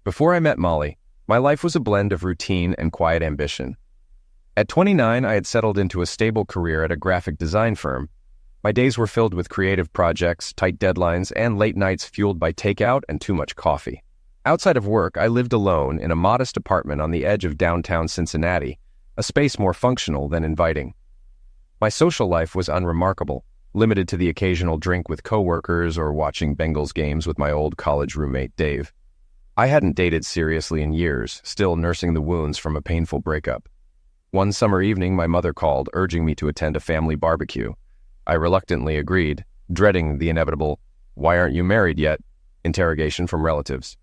Before I met Molly, my life was a blend of routine and quiet ambition. At 29, I had settled into a stable career at a graphic design firm. My days were filled with creative projects, tight deadlines, and late nights fueled by takeout and too much coffee. Outside of work, I lived alone in a modest apartment on the edge of downtown Cincinnati, a space more functional than inviting. My social life was unremarkable, limited to the occasional drink with coworkers or watching Bengals games with my old college roommate Dave. I hadn't dated seriously in years, still nursing the wounds from a painful breakup. One summer evening, my mother called, urging me to attend a family barbecue. I reluctantly agreed, dreading the inevitable, "Why aren't you married yet?" interrogation from relatives.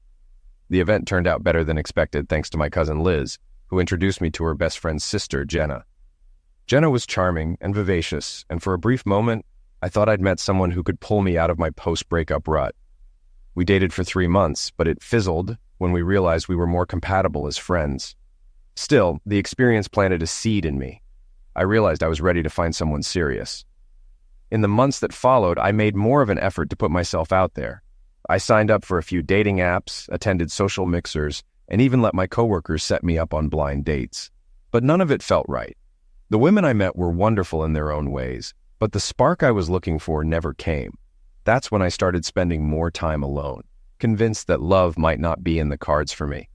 The event turned out better than expected thanks to my cousin Liz, who introduced me to her best friend's sister, Jenna. Jenna was charming and vivacious, and for a brief moment, I thought I'd met someone who could pull me out of my post-breakup rut. We dated for 3 months, but it fizzled when we realized we were more compatible as friends. Still, the experience planted a seed in me. I realized I was ready to find someone serious. In the months that followed, I made more of an effort to put myself out there. I signed up for a few dating apps, attended social mixers, and even let my coworkers set me up on blind dates. But none of it felt right. The women I met were wonderful in their own ways, but the spark I was looking for never came. That's when I started spending more time alone, convinced that love might not be in the cards for me.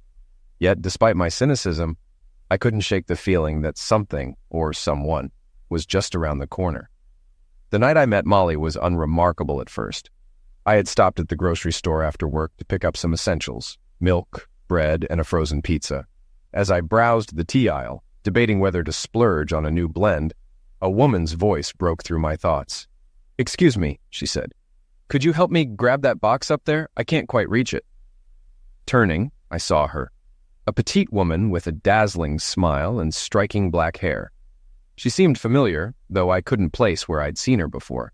Yet, despite my cynicism, I couldn't shake the feeling that something, or someone, was just around the corner. The night I met Molly was unremarkable at first. I had stopped at the grocery store after work to pick up some essentials, milk, bread, and a frozen pizza. As I browsed the tea aisle, debating whether to splurge on a new blend, a woman's voice broke through my thoughts. "Excuse me," she said. "Could you help me grab that box up there? I can't quite reach it." Turning, I saw her. A petite woman with a dazzling smile and striking black hair. She seemed familiar, though I couldn't place where I'd seen her before.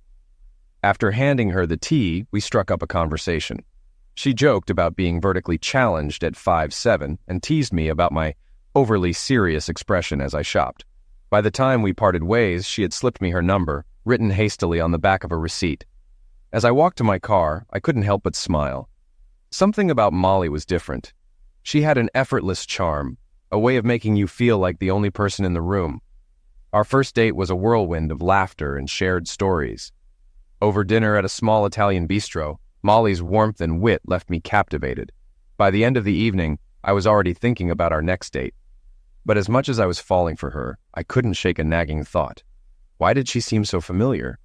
After handing her the tea, we struck up a conversation. She joked about being vertically challenged at 5'7" and teased me about my overly serious expression as I shopped. By the time we parted ways, she had slipped me her number, written hastily on the back of a receipt. As I walked to my car, I couldn't help but smile. Something about Molly was different. She had an effortless charm, a way of making you feel like the only person in the room. Our first date was a whirlwind of laughter and shared stories. Over dinner at a small Italian bistro, Molly's warmth and wit left me captivated. By the end of the evening, I was already thinking about our next date. But as much as I was falling for her, I couldn't shake a nagging thought. Why did she seem so familiar?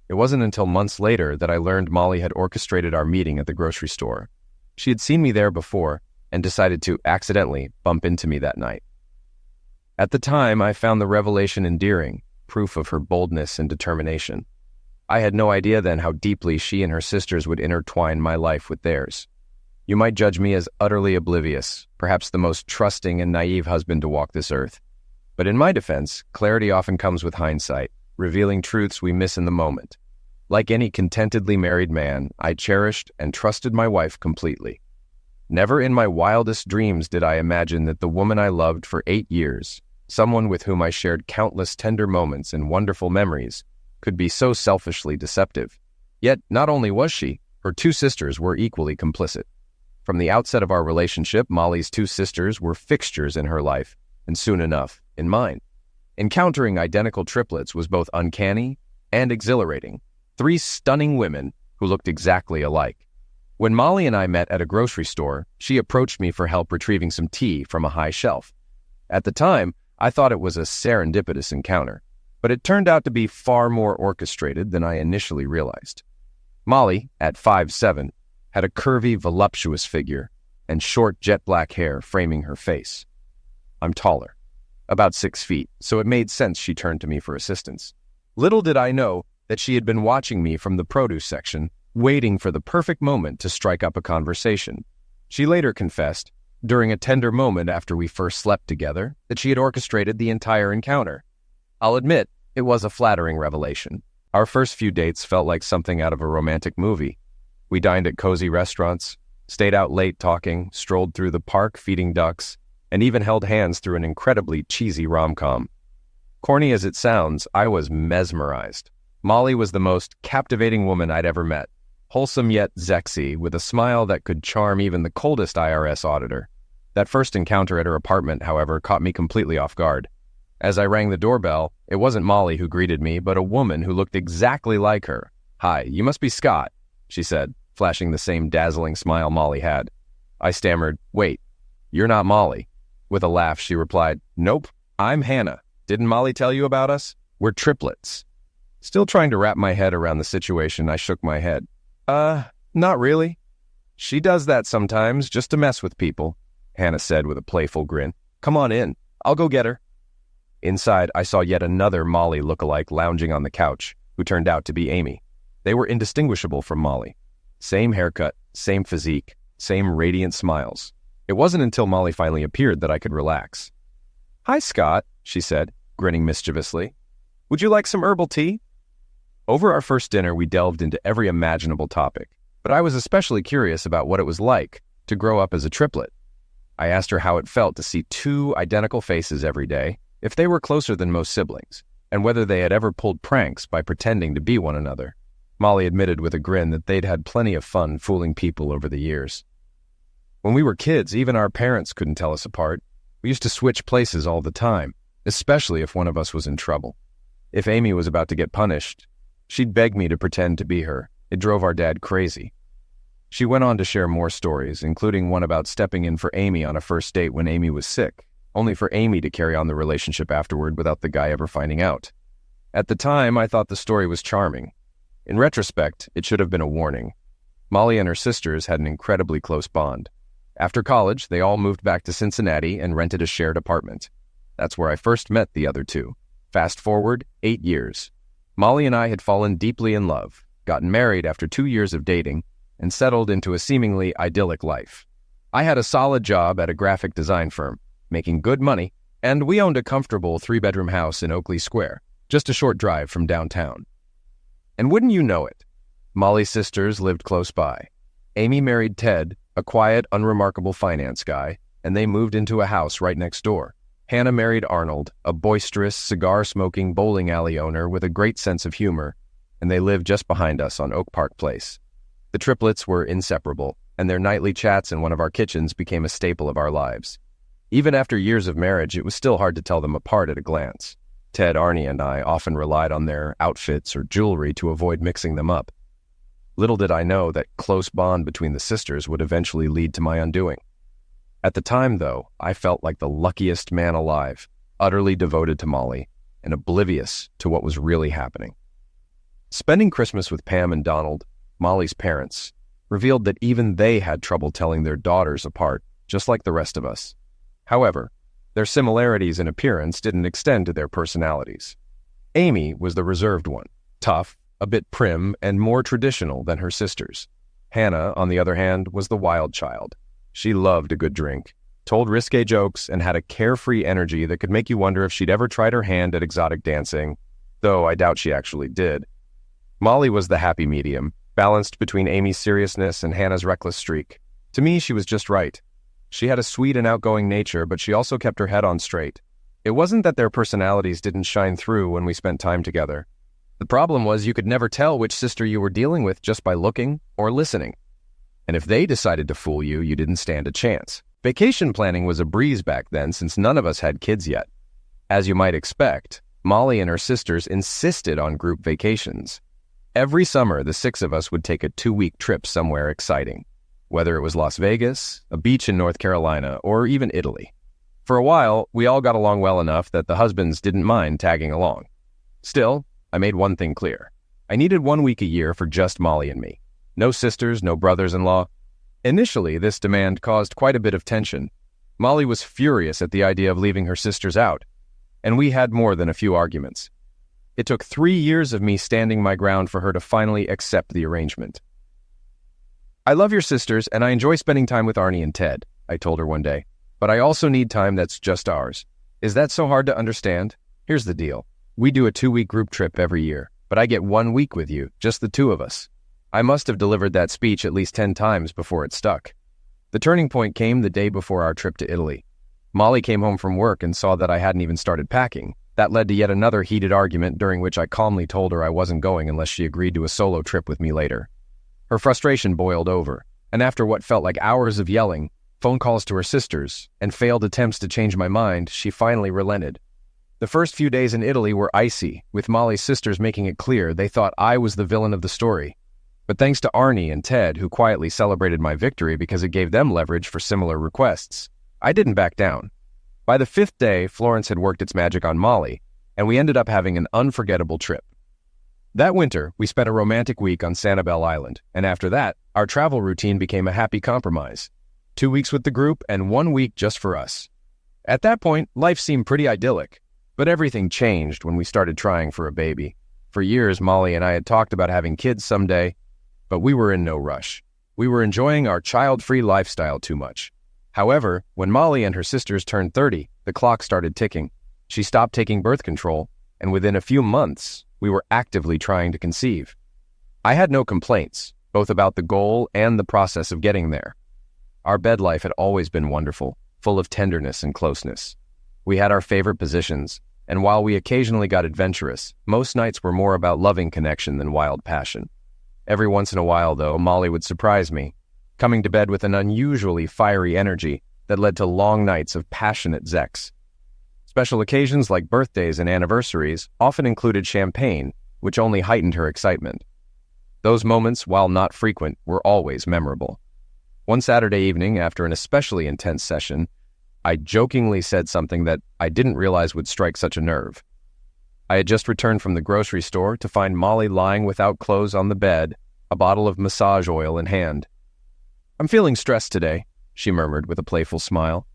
It wasn't until months later that I learned Molly had orchestrated our meeting at the grocery store. She had seen me there before and decided to accidentally bump into me that night. At the time, I found the revelation endearing, proof of her boldness and determination. I had no idea then how deeply she and her sisters would intertwine my life with theirs. You might judge me as utterly oblivious, perhaps the most trusting and naive husband to walk this earth. But in my defense, clarity often comes with hindsight, revealing truths we miss in the moment. Like any contentedly married man, I cherished and trusted my wife completely. Never in my wildest dreams did I imagine that the woman I loved for 8 years, someone with whom I shared countless tender moments and wonderful memories, could be so selfishly deceptive. Yet, not only was she, her 2 sisters were equally complicit. From the outset of our relationship, Molly's 2 sisters were fixtures in her life, and soon enough, in mine. Encountering identical triplets was both uncanny and exhilarating. 3 stunning women who looked exactly alike. When Molly and I met at a grocery store, she approached me for help retrieving some tea from a high shelf. At the time, I thought it was a serendipitous encounter, but it turned out to be far more orchestrated than I initially realized. Molly, at 5'7", had a curvy, voluptuous figure and short, jet-black hair framing her face. I'm taller, about 6 feet, so it made sense she turned to me for assistance. Little did I know that she had been watching me from the produce section, waiting for the perfect moment to strike up a conversation. She later confessed, during a tender moment after we first slept together, that she had orchestrated the entire encounter. I'll admit, it was a flattering revelation. Our first few dates felt like something out of a romantic movie. We dined at cozy restaurants, stayed out late talking, strolled through the park feeding ducks, and even held hands through an incredibly cheesy rom-com. Corny as it sounds, I was mesmerized. Molly was the most captivating woman I'd ever met. wholesome yet sexy, with a smile that could charm even the coldest IRS auditor. That first encounter at her apartment, however, caught me completely off guard. As I rang the doorbell, it wasn't Molly who greeted me, but a woman who looked exactly like her. "Hi, you must be Scott," she said, flashing the same dazzling smile Molly had. I stammered, "Wait, you're not Molly." With a laugh, she replied, "Nope, I'm Hannah. Didn't Molly tell you about us? We're triplets." Still trying to wrap my head around the situation, I shook my head. Not really. She does that sometimes, just to mess with people," Hannah said with a playful grin. "Come on in. I'll go get her." Inside, I saw yet another Molly look-alike lounging on the couch, who turned out to be Amy. They were indistinguishable from Molly. Same haircut, same physique, same radiant smiles. It wasn't until Molly finally appeared that I could relax. "Hi, Scott," she said, grinning mischievously. "Would you like some herbal tea?" Over our first dinner, we delved into every imaginable topic, but I was especially curious about what it was like to grow up as a triplet. I asked her how it felt to see two identical faces every day, if they were closer than most siblings, and whether they had ever pulled pranks by pretending to be one another. Molly admitted with a grin that they'd had plenty of fun fooling people over the years. When we were kids, even our parents couldn't tell us apart. We used to switch places all the time, especially if one of us was in trouble. If Amy was about to get punished, she'd beg me to pretend to be her. It drove our dad crazy. She went on to share more stories, including one about stepping in for Amy on a first date when Amy was sick, only for Amy to carry on the relationship afterward without the guy ever finding out. At the time, I thought the story was charming. In retrospect, it should have been a warning. Molly and her sisters had an incredibly close bond. After college, they all moved back to Cincinnati and rented a shared apartment. That's where I first met the other two. Fast forward 8 years. Molly and I had fallen deeply in love, gotten married after 2 years of dating, and settled into a seemingly idyllic life. I had a solid job at a graphic design firm, making good money, and we owned a comfortable 3-bedroom house in Oakley Square, just a short drive from downtown. And wouldn't you know it, Molly's sisters lived close by. Amy married Ted, a quiet, unremarkable finance guy, and they moved into a house right next door. Hannah married Arnold, a boisterous, cigar-smoking bowling alley owner with a great sense of humor, and they lived just behind us on Oak Park Place. The triplets were inseparable, and their nightly chats in one of our kitchens became a staple of our lives. Even after years of marriage, it was still hard to tell them apart at a glance. Ted, Arnie, and I often relied on their outfits or jewelry to avoid mixing them up. Little did I know that close bond between the sisters would eventually lead to my undoing. At the time, though, I felt like the luckiest man alive, utterly devoted to Molly, and oblivious to what was really happening. Spending Christmas with Pam and Donald, Molly's parents, revealed that even they had trouble telling their daughters apart, just like the rest of us. However, their similarities in appearance didn't extend to their personalities. Amy was the reserved one, tough, a bit prim, and more traditional than her sisters. Hannah, on the other hand, was the wild child. She loved a good drink, told risque jokes, and had a carefree energy that could make you wonder if she'd ever tried her hand at exotic dancing, though I doubt she actually did. Molly was the happy medium, balanced between Amy's seriousness and Hannah's reckless streak. To me, she was just right. She had a sweet and outgoing nature, but she also kept her head on straight. It wasn't that their personalities didn't shine through when we spent time together. The problem was you could never tell which sister you were dealing with just by looking or listening. And if they decided to fool you, you didn't stand a chance. Vacation planning was a breeze back then since none of us had kids yet. As you might expect, Molly and her sisters insisted on group vacations. Every summer, the 6 of us would take a 2-week trip somewhere exciting, whether it was Las Vegas, a beach in North Carolina, or even Italy. For a while, we all got along well enough that the husbands didn't mind tagging along. Still, I made one thing clear. I needed 1 week a year for just Molly and me. No sisters, no brothers-in-law. Initially, this demand caused quite a bit of tension. Molly was furious at the idea of leaving her sisters out, and we had more than a few arguments. It took 3 years of me standing my ground for her to finally accept the arrangement. "I love your sisters, and I enjoy spending time with Arnie and Ted," I told her one day, "but I also need time that's just ours. Is that so hard to understand? Here's the deal. We do a 2-week group trip every year, but I get 1 week with you, just the 2 of us." I must have delivered that speech at least 10 times before it stuck. The turning point came the day before our trip to Italy. Molly came home from work and saw that I hadn't even started packing. That led to yet another heated argument during which I calmly told her I wasn't going unless she agreed to a solo trip with me later. Her frustration boiled over, and after what felt like hours of yelling, phone calls to her sisters, and failed attempts to change my mind, she finally relented. The first few days in Italy were icy, with Molly's sisters making it clear they thought I was the villain of the story. But thanks to Arnie and Ted, who quietly celebrated my victory because it gave them leverage for similar requests, I didn't back down. By the 5th day, Florence had worked its magic on Molly, and we ended up having an unforgettable trip. That winter, we spent a romantic week on Sanibel Island, and after that, our travel routine became a happy compromise. 2 weeks with the group and 1 week just for us. At that point, life seemed pretty idyllic, but everything changed when we started trying for a baby. For years, Molly and I had talked about having kids someday, but we were in no rush. We were enjoying our child-free lifestyle too much. However, when Molly and her sisters turned 30, the clock started ticking. She stopped taking birth control, and within a few months, we were actively trying to conceive. I had no complaints, both about the goal and the process of getting there. Our bed life had always been wonderful, full of tenderness and closeness. We had our favorite positions, and while we occasionally got adventurous, most nights were more about loving connection than wild passion. Every once in a while, though, Molly would surprise me, coming to bed with an unusually fiery energy that led to long nights of passionate sex. Special occasions like birthdays and anniversaries often included champagne, which only heightened her excitement. Those moments, while not frequent, were always memorable. One Saturday evening, after an especially intense session, I jokingly said something that I didn't realize would strike such a nerve. I had just returned from the grocery store to find Molly lying without clothes on the bed, a bottle of massage oil in hand. "I'm feeling stressed today," she murmured with a playful smile.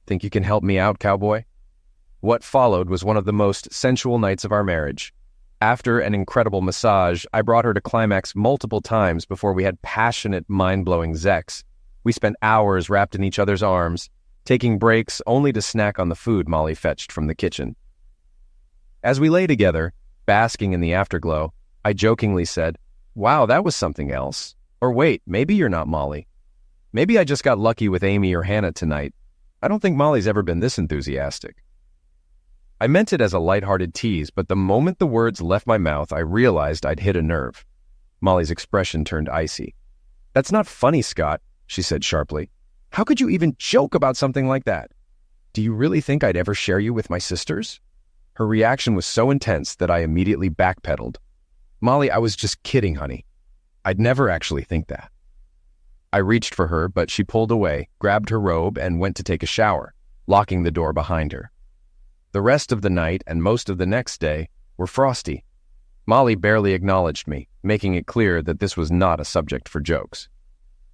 "Think you can help me out, cowboy?" What followed was one of the most sensual nights of our marriage. After an incredible massage, I brought her to climax multiple times before we had passionate, mind-blowing sex. We spent hours wrapped in each other's arms, taking breaks only to snack on the food Molly fetched from the kitchen. As we lay together, basking in the afterglow, I jokingly said, "Wow, that was something else. Or wait, maybe you're not Molly. Maybe I just got lucky with Amy or Hannah tonight. I don't think Molly's ever been this enthusiastic." I meant it as a lighthearted tease, but the moment the words left my mouth, I realized I'd hit a nerve. Molly's expression turned icy. "That's not funny, Scott," she said sharply. "How could you even joke about something like that? Do you really think I'd ever share you with my sisters?" Her reaction was so intense that I immediately backpedaled. "Molly, I was just kidding, honey. I'd never actually think that." I reached for her, but she pulled away, grabbed her robe, and went to take a shower, locking the door behind her. The rest of the night and most of the next day were frosty. Molly barely acknowledged me, making it clear that this was not a subject for jokes.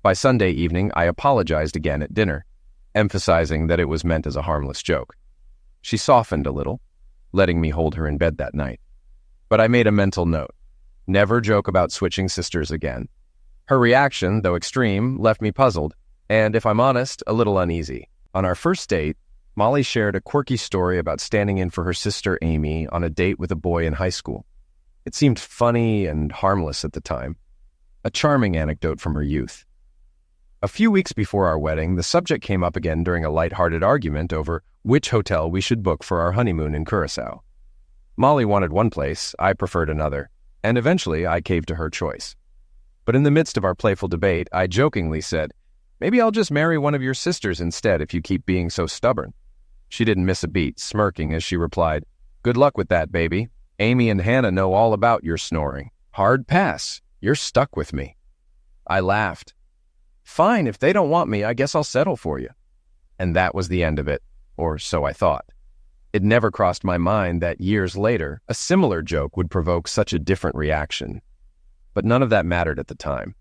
By Sunday evening, I apologized again at dinner, emphasizing that it was meant as a harmless joke. She softened a little, letting me hold her in bed that night. But I made a mental note: never joke about switching sisters again. Her reaction, though extreme, left me puzzled, and if I'm honest, a little uneasy. On our first date, Molly shared a quirky story about standing in for her sister Amy on a date with a boy in high school. It seemed funny and harmless at the time, a charming anecdote from her youth. A few weeks before our wedding, the subject came up again during a lighthearted argument over which hotel we should book for our honeymoon in Curacao. Molly wanted one place, I preferred another, and eventually I caved to her choice. But in the midst of our playful debate, I jokingly said, "Maybe I'll just marry one of your sisters instead if you keep being so stubborn." She didn't miss a beat, smirking as she replied, "Good luck with that, baby. Amy and Hannah know all about your snoring. Hard pass. You're stuck with me." I laughed. "Fine, if they don't want me, I guess I'll settle for you." And that was the end of it, or so I thought. It never crossed my mind that years later, a similar joke would provoke such a different reaction. But none of that mattered at the time.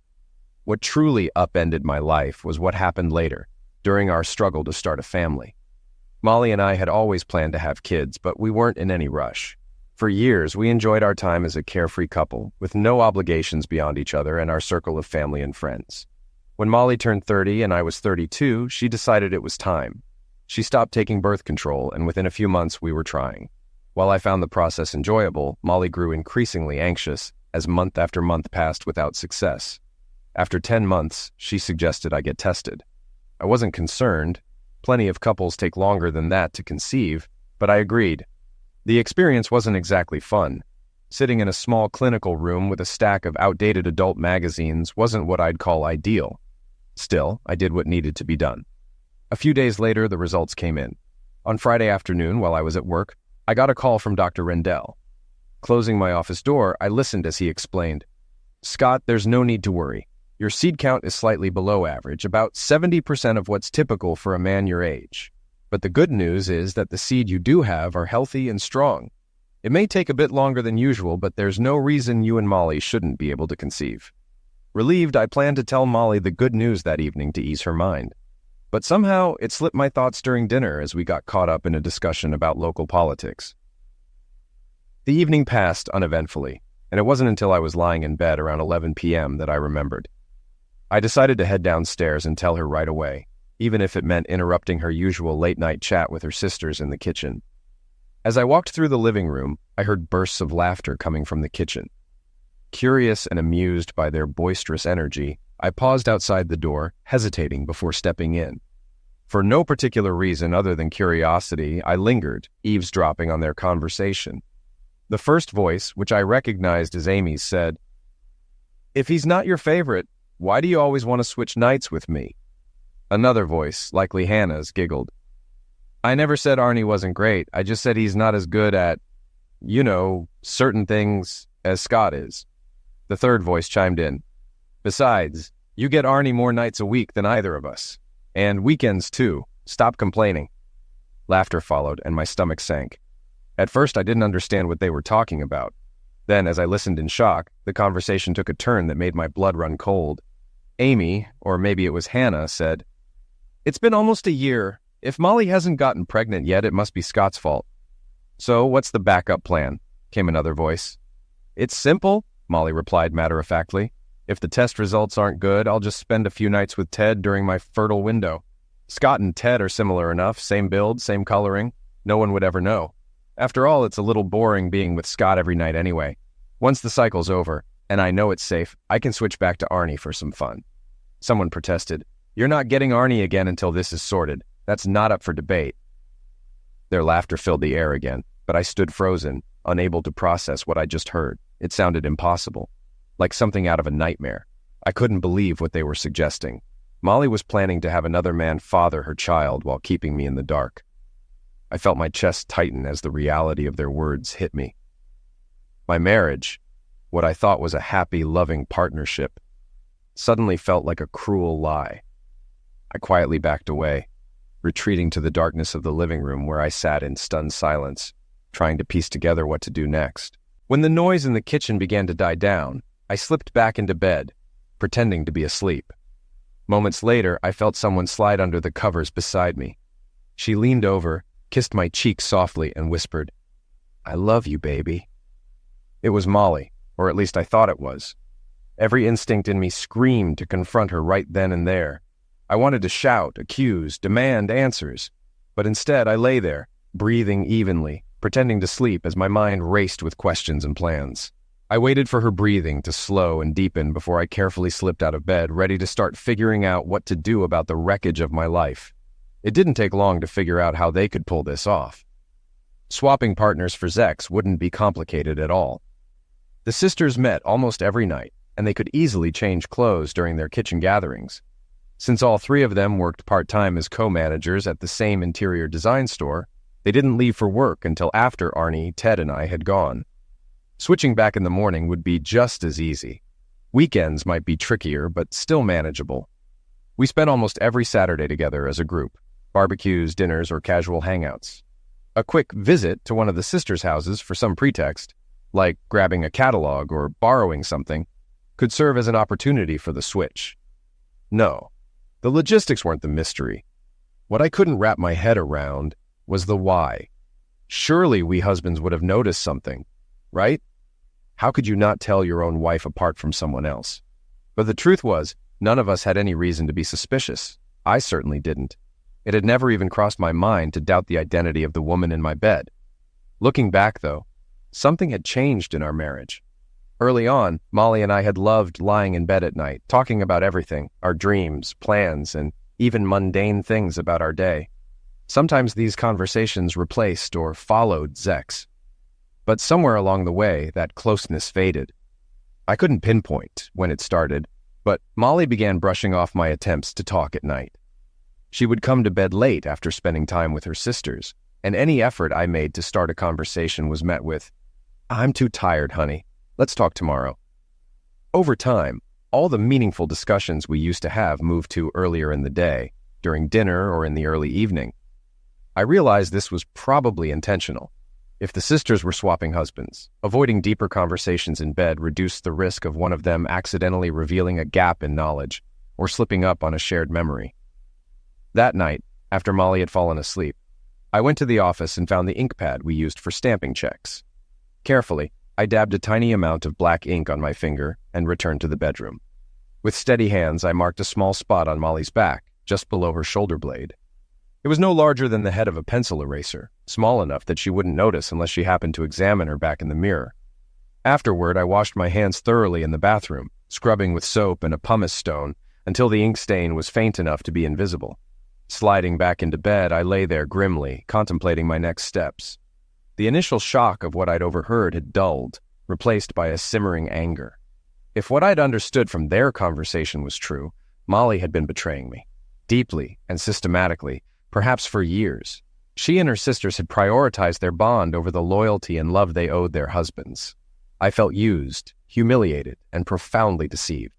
What truly upended my life was what happened later, during our struggle to start a family. Molly and I had always planned to have kids, but we weren't in any rush. For years, we enjoyed our time as a carefree couple, with no obligations beyond each other and our circle of family and friends. When Molly turned 30 and I was 32, she decided it was time. She stopped taking birth control, and within a few months we were trying. While I found the process enjoyable, Molly grew increasingly anxious as month after month passed without success. After 10 months, she suggested I get tested. I wasn't concerned. Plenty of couples take longer than that to conceive, but I agreed. The experience wasn't exactly fun. Sitting in a small clinical room with a stack of outdated adult magazines wasn't what I'd call ideal. Still, I did what needed to be done. A few days later, the results came in. On Friday afternoon, while I was at work, I got a call from Dr. Rendell. Closing my office door, I listened as he explained, "Scott, there's no need to worry. Your seed count is slightly below average, about 70% of what's typical for a man your age. But the good news is that the seed you do have are healthy and strong. It may take a bit longer than usual, but there's no reason you and Molly shouldn't be able to conceive." Relieved, I planned to tell Molly the good news that evening to ease her mind. But somehow, it slipped my thoughts during dinner as we got caught up in a discussion about local politics. The evening passed uneventfully, and it wasn't until I was lying in bed around 11 p.m. that I remembered. I decided to head downstairs and tell her right away, even if it meant interrupting her usual late-night chat with her sisters in the kitchen. As I walked through the living room, I heard bursts of laughter coming from the kitchen. Curious and amused by their boisterous energy, I paused outside the door, hesitating before stepping in. For no particular reason other than curiosity, I lingered, eavesdropping on their conversation. The first voice, which I recognized as Amy's, said, "If he's not your favorite, why do you always want to switch nights with me?" Another voice, likely Hannah's, giggled, "I never said Arnie wasn't great. I just said he's not as good at, certain things as Scott is." The third voice chimed in, "Besides, you get Arnie more nights a week than either of us. And weekends, too. Stop complaining." Laughter followed, and my stomach sank. At first, I didn't understand what they were talking about. Then, as I listened in shock, the conversation took a turn that made my blood run cold. Amy, or maybe it was Hannah, said, "It's been almost a year. If Molly hasn't gotten pregnant yet, it must be Scott's fault." "So, what's the backup plan?" came another voice. "It's simple," Molly replied matter-of-factly. "If the test results aren't good, I'll just spend a few nights with Ted during my fertile window. Scott and Ted are similar enough, same build, same coloring. No one would ever know. After all, it's a little boring being with Scott every night anyway. Once the cycle's over, and I know it's safe, I can switch back to Arnie for some fun." Someone protested, "You're not getting Arnie again until this is sorted. That's not up for debate." Their laughter filled the air again, but I stood frozen, unable to process what I just heard. It sounded impossible, like something out of a nightmare. I couldn't believe what they were suggesting. Molly was planning to have another man father her child while keeping me in the dark. I felt my chest tighten as the reality of their words hit me. My marriage, what I thought was a happy, loving partnership, suddenly felt like a cruel lie. I quietly backed away, retreating to the darkness of the living room where I sat in stunned silence, trying to piece together what to do next. When the noise in the kitchen began to die down, I slipped back into bed, pretending to be asleep. Moments later, I felt someone slide under the covers beside me. She leaned over, kissed my cheek softly, and whispered, "I love you, baby." It was Molly, or at least I thought it was. Every instinct in me screamed to confront her right then and there. I wanted to shout, accuse, demand answers, but instead I lay there, breathing evenly, pretending to sleep as my mind raced with questions and plans. I waited for her breathing to slow and deepen before I carefully slipped out of bed, ready to start figuring out what to do about the wreckage of my life. It didn't take long to figure out how they could pull this off. Swapping partners for Zex wouldn't be complicated at all. The sisters met almost every night, and they could easily change clothes during their kitchen gatherings. Since all three of them worked part-time as co-managers at the same interior design store, they didn't leave for work until after Arnie, Ted, and I had gone. Switching back in the morning would be just as easy. Weekends might be trickier, but still manageable. We spent almost every Saturday together as a group, barbecues, dinners, or casual hangouts. A quick visit to one of the sisters' houses for some pretext, like grabbing a catalog or borrowing something, could serve as an opportunity for the switch. No, the logistics weren't the mystery. What I couldn't wrap my head around was the why. Surely we husbands would have noticed something, right? How could you not tell your own wife apart from someone else? But the truth was, none of us had any reason to be suspicious. I certainly didn't. It had never even crossed my mind to doubt the identity of the woman in my bed. Looking back, though, something had changed in our marriage. Early on, Molly and I had loved lying in bed at night, talking about everything, our dreams, plans, and even mundane things about our day. Sometimes these conversations replaced or followed Zex. But somewhere along the way, that closeness faded. I couldn't pinpoint when it started, but Molly began brushing off my attempts to talk at night. She would come to bed late after spending time with her sisters, and any effort I made to start a conversation was met with, "I'm too tired, honey. Let's talk tomorrow." Over time, all the meaningful discussions we used to have moved to earlier in the day, during dinner or in the early evening. I realized this was probably intentional. If the sisters were swapping husbands, avoiding deeper conversations in bed reduced the risk of one of them accidentally revealing a gap in knowledge or slipping up on a shared memory. That night, after Molly had fallen asleep, I went to the office and found the ink pad we used for stamping checks. Carefully, I dabbed a tiny amount of black ink on my finger and returned to the bedroom. With steady hands, I marked a small spot on Molly's back, just below her shoulder blade. It was no larger than the head of a pencil eraser, small enough that she wouldn't notice unless she happened to examine her back in the mirror. Afterward, I washed my hands thoroughly in the bathroom, scrubbing with soap and a pumice stone until the ink stain was faint enough to be invisible. Sliding back into bed, I lay there grimly, contemplating my next steps. The initial shock of what I'd overheard had dulled, replaced by a simmering anger. If what I'd understood from their conversation was true, Molly had been betraying me. Deeply and systematically, perhaps for years. She and her sisters had prioritized their bond over the loyalty and love they owed their husbands. I felt used, humiliated, and profoundly deceived.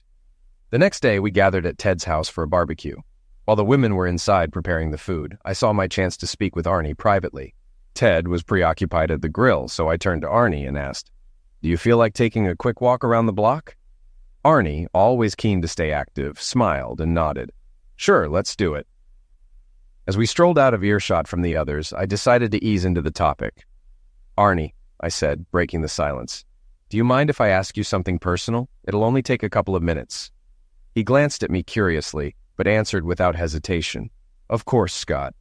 The next day, we gathered at Ted's house for a barbecue. While the women were inside preparing the food, I saw my chance to speak with Arnie privately. Ted was preoccupied at the grill, so I turned to Arnie and asked, "Do you feel like taking a quick walk around the block?" Arnie, always keen to stay active, smiled and nodded. "Sure, let's do it." As we strolled out of earshot from the others, I decided to ease into the topic. "Arnie," I said, breaking the silence, "do you mind if I ask you something personal? It'll only take a couple of minutes." He glanced at me curiously, but answered without hesitation. "Of course, Scott.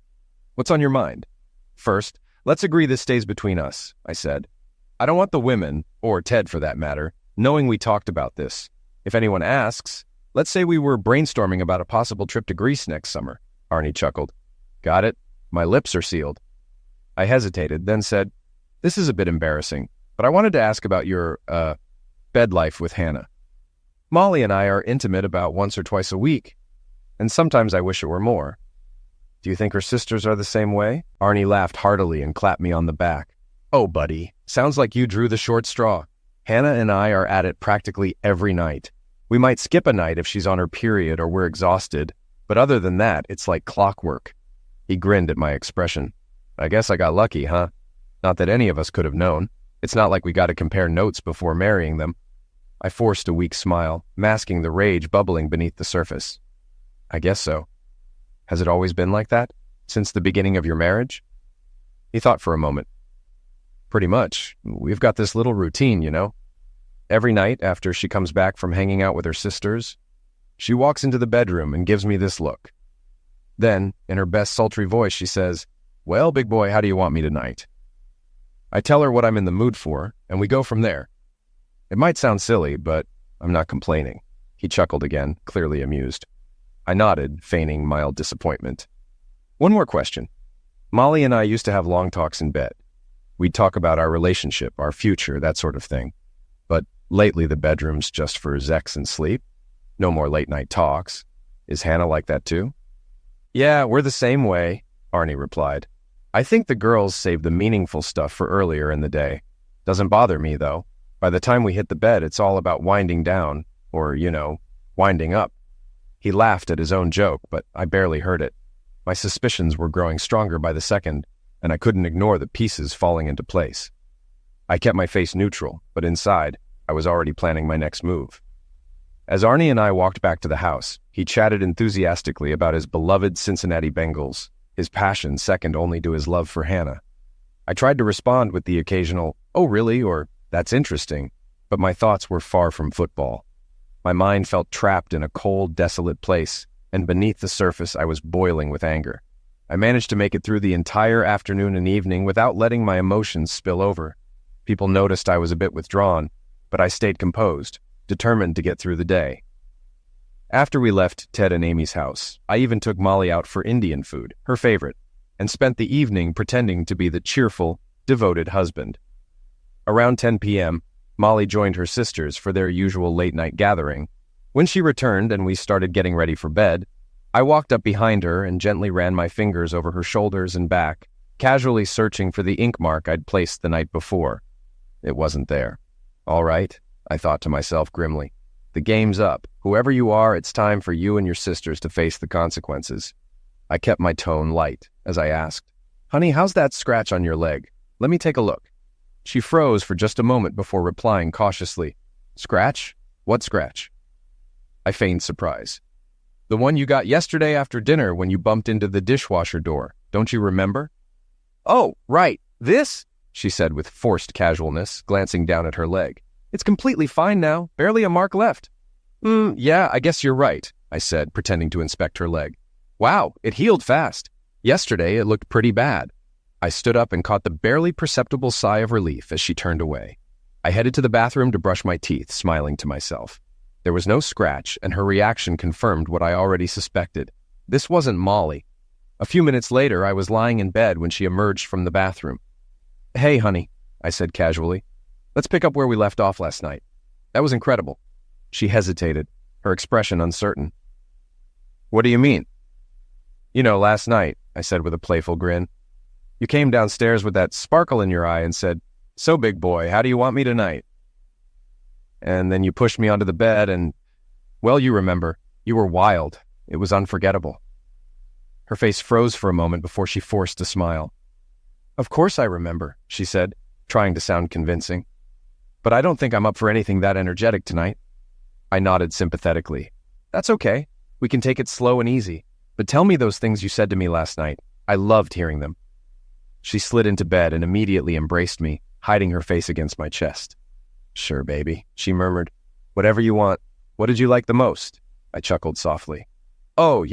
What's on your mind?" "First, let's agree this stays between us," I said. "I don't want the women, or Ted for that matter, knowing we talked about this. If anyone asks, let's say we were brainstorming about a possible trip to Greece next summer." Arnie chuckled. "Got it? My lips are sealed." I hesitated, then said, "This is a bit embarrassing, but I wanted to ask about your, bed life with Hannah. Molly and I are intimate about once or twice a week, and sometimes I wish it were more." "Do you think her sisters are the same way?" Arnie laughed heartily and clapped me on the back. "Oh, buddy, sounds like you drew the short straw. Hannah and I are at it practically every night. We might skip a night if she's on her period or we're exhausted, but other than that, it's like clockwork." He grinned at my expression. "I guess I got lucky, huh? Not that any of us could have known. It's not like we got to compare notes before marrying them." I forced a weak smile, masking the rage bubbling beneath the surface. "I guess so. Has it always been like that? Since the beginning of your marriage?" He thought for a moment. "Pretty much. We've got this little routine, you know. Every night after she comes back from hanging out with her sisters, she walks into the bedroom and gives me this look. Then, in her best sultry voice, she says, 'Well, big boy, how do you want me tonight?' I tell her what I'm in the mood for, and we go from there. It might sound silly, but I'm not complaining." He chuckled again, clearly amused. I nodded, feigning mild disappointment. "One more question. Molly and I used to have long talks in bed. We'd talk about our relationship, our future, that sort of thing. But lately the bedroom's just for Zex and sleep. No more late-night talks. Is Hannah like that too?" "Yeah, we're the same way," Arnie replied. "I think the girls save the meaningful stuff for earlier in the day. Doesn't bother me, though. By the time we hit the bed, it's all about winding down, or, winding up." He laughed at his own joke, but I barely heard it. My suspicions were growing stronger by the second, and I couldn't ignore the pieces falling into place. I kept my face neutral, but inside, I was already planning my next move. As Arnie and I walked back to the house, he chatted enthusiastically about his beloved Cincinnati Bengals, his passion second only to his love for Hannah. I tried to respond with the occasional, "Oh, really?" or "That's interesting," but my thoughts were far from football. My mind felt trapped in a cold, desolate place, and beneath the surface I was boiling with anger. I managed to make it through the entire afternoon and evening without letting my emotions spill over. People noticed I was a bit withdrawn, but I stayed composed, determined to get through the day. After we left Ted and Amy's house, I even took Molly out for Indian food, her favorite, and spent the evening pretending to be the cheerful, devoted husband. Around 10 p.m., Molly joined her sisters for their usual late-night gathering. When she returned and we started getting ready for bed, I walked up behind her and gently ran my fingers over her shoulders and back, casually searching for the ink mark I'd placed the night before. It wasn't there. All right, I thought to myself grimly. The game's up. Whoever you are, it's time for you and your sisters to face the consequences. I kept my tone light as I asked, "Honey, how's that scratch on your leg? Let me take a look." She froze for just a moment before replying cautiously, "Scratch? What scratch?" I feigned surprise. "The one you got yesterday after dinner when you bumped into the dishwasher door. Don't you remember?" "Oh, right. This?" she said with forced casualness, glancing down at her leg. "It's completely fine now. Barely a mark left." Yeah, I guess you're right," I said, pretending to inspect her leg. "Wow, it healed fast. Yesterday it looked pretty bad." I stood up and caught the barely perceptible sigh of relief as she turned away. I headed to the bathroom to brush my teeth, smiling to myself. There was no scratch, and her reaction confirmed what I already suspected. This wasn't Molly. A few minutes later, I was lying in bed when she emerged from the bathroom. "Hey, honey," I said casually. "Let's pick up where we left off last night. That was incredible." She hesitated, her expression uncertain. "What do you mean?" "You know, last night," I said with a playful grin. "You came downstairs with that sparkle in your eye and said, 'So, big boy, how do you want me tonight?' And then you pushed me onto the bed and, well, you remember, you were wild. It was unforgettable." Her face froze for a moment before she forced a smile. "Of course I remember," she said, trying to sound convincing. "But I don't think I'm up for anything that energetic tonight." I nodded sympathetically. "That's okay. We can take it slow and easy. But tell me those things you said to me last night. I loved hearing them." She slid into bed and immediately embraced me, hiding her face against my chest. "Sure, baby," she murmured. "Whatever you want. What did you like the most?" I chuckled softly. "Oh,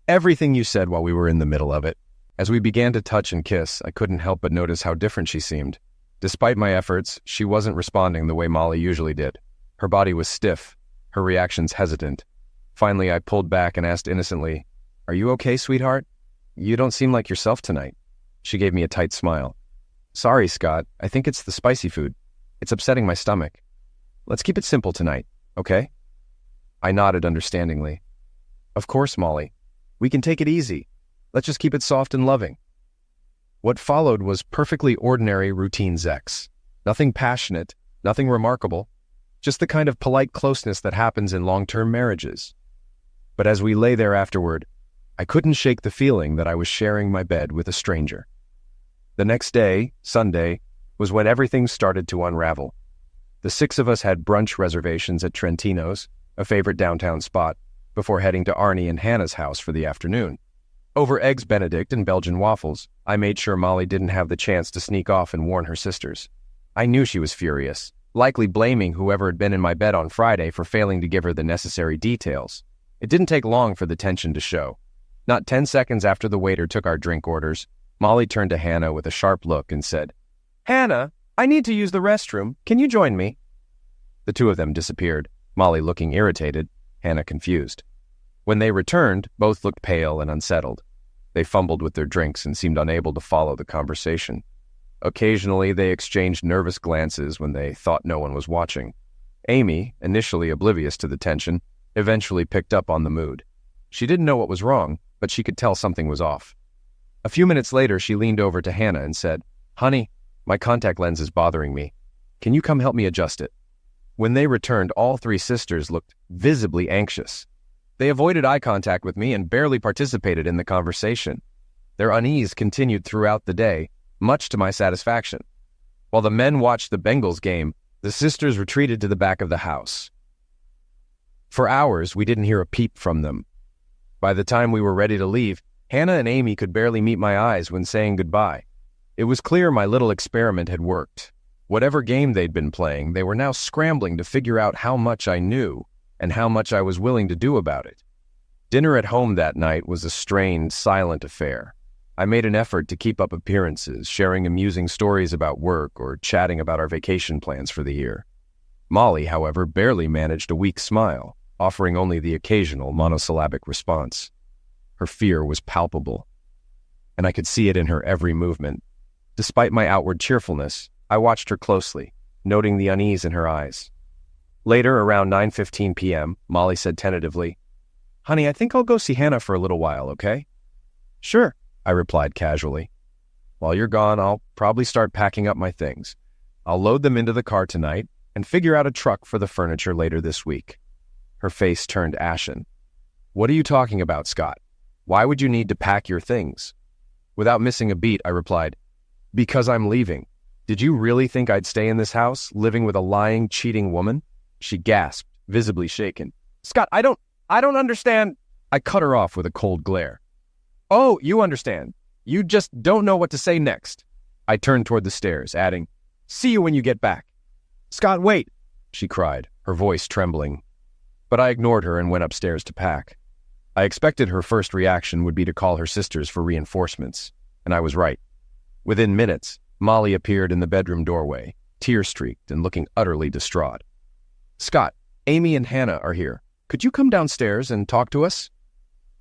everything you said while we were in the middle of it." As we began to touch and kiss, I couldn't help but notice how different she seemed. Despite my efforts, she wasn't responding the way Molly usually did. Her body was stiff, her reactions hesitant. Finally, I pulled back and asked innocently, "Are you okay, sweetheart? You don't seem like yourself tonight." She gave me a tight smile. "Sorry, Scott. I think it's the spicy food. It's upsetting my stomach. Let's keep it simple tonight, okay?" I nodded understandingly. "Of course, Molly. We can take it easy. Let's just keep it soft and loving." What followed was perfectly ordinary routine sex. Nothing passionate, nothing remarkable, just the kind of polite closeness that happens in long-term marriages. But as we lay there afterward, I couldn't shake the feeling that I was sharing my bed with a stranger. The next day, Sunday, was when everything started to unravel. The six of us had brunch reservations at Trentino's, a favorite downtown spot, before heading to Arnie and Hannah's house for the afternoon. Over Eggs Benedict and Belgian waffles, I made sure Molly didn't have the chance to sneak off and warn her sisters. I knew she was furious, likely blaming whoever had been in my bed on Friday for failing to give her the necessary details. It didn't take long for the tension to show. Not 10 seconds after the waiter took our drink orders, Molly turned to Hannah with a sharp look and said, "Hannah, I need to use the restroom. Can you join me?" The two of them disappeared, Molly looking irritated, Hannah confused. When they returned, both looked pale and unsettled. They fumbled with their drinks and seemed unable to follow the conversation. Occasionally, they exchanged nervous glances when they thought no one was watching. Amy, initially oblivious to the tension, eventually picked up on the mood. She didn't know what was wrong, but she could tell something was off. A few minutes later, she leaned over to Hannah and said, "Honey, my contact lens is bothering me. Can you come help me adjust it?" When they returned, all three sisters looked visibly anxious. They avoided eye contact with me and barely participated in the conversation. Their unease continued throughout the day, much to my satisfaction. While the men watched the Bengals game, the sisters retreated to the back of the house. For hours, we didn't hear a peep from them. By the time we were ready to leave, Hannah and Amy could barely meet my eyes when saying goodbye. It was clear my little experiment had worked. Whatever game they'd been playing, they were now scrambling to figure out how much I knew and how much I was willing to do about it. Dinner at home that night was a strained, silent affair. I made an effort to keep up appearances, sharing amusing stories about work or chatting about our vacation plans for the year. Molly, however, barely managed a weak smile, offering only the occasional monosyllabic response. Her fear was palpable, and I could see it in her every movement. Despite my outward cheerfulness, I watched her closely, noting the unease in her eyes. Later, around 9:15 p.m., Molly said tentatively, "Honey, I think I'll go see Hannah for a little while, okay?" "Sure," I replied casually. "While you're gone, I'll probably start packing up my things. I'll load them into the car tonight and figure out a truck for the furniture later this week." Her face turned ashen. "What are you talking about, Scott? Why would you need to pack your things?" Without missing a beat, I replied, "Because I'm leaving. Did you really think I'd stay in this house, living with a lying, cheating woman?" She gasped, visibly shaken. "Scott, I don't understand." I cut her off with a cold glare. "Oh, you understand. You just don't know what to say next." I turned toward the stairs, adding, "See you when you get back." "Scott, wait," she cried, her voice trembling. But I ignored her and went upstairs to pack. I expected her first reaction would be to call her sisters for reinforcements, and I was right. Within minutes, Molly appeared in the bedroom doorway, tear-streaked and looking utterly distraught. "Scott, Amy and Hannah are here. Could you come downstairs and talk to us?"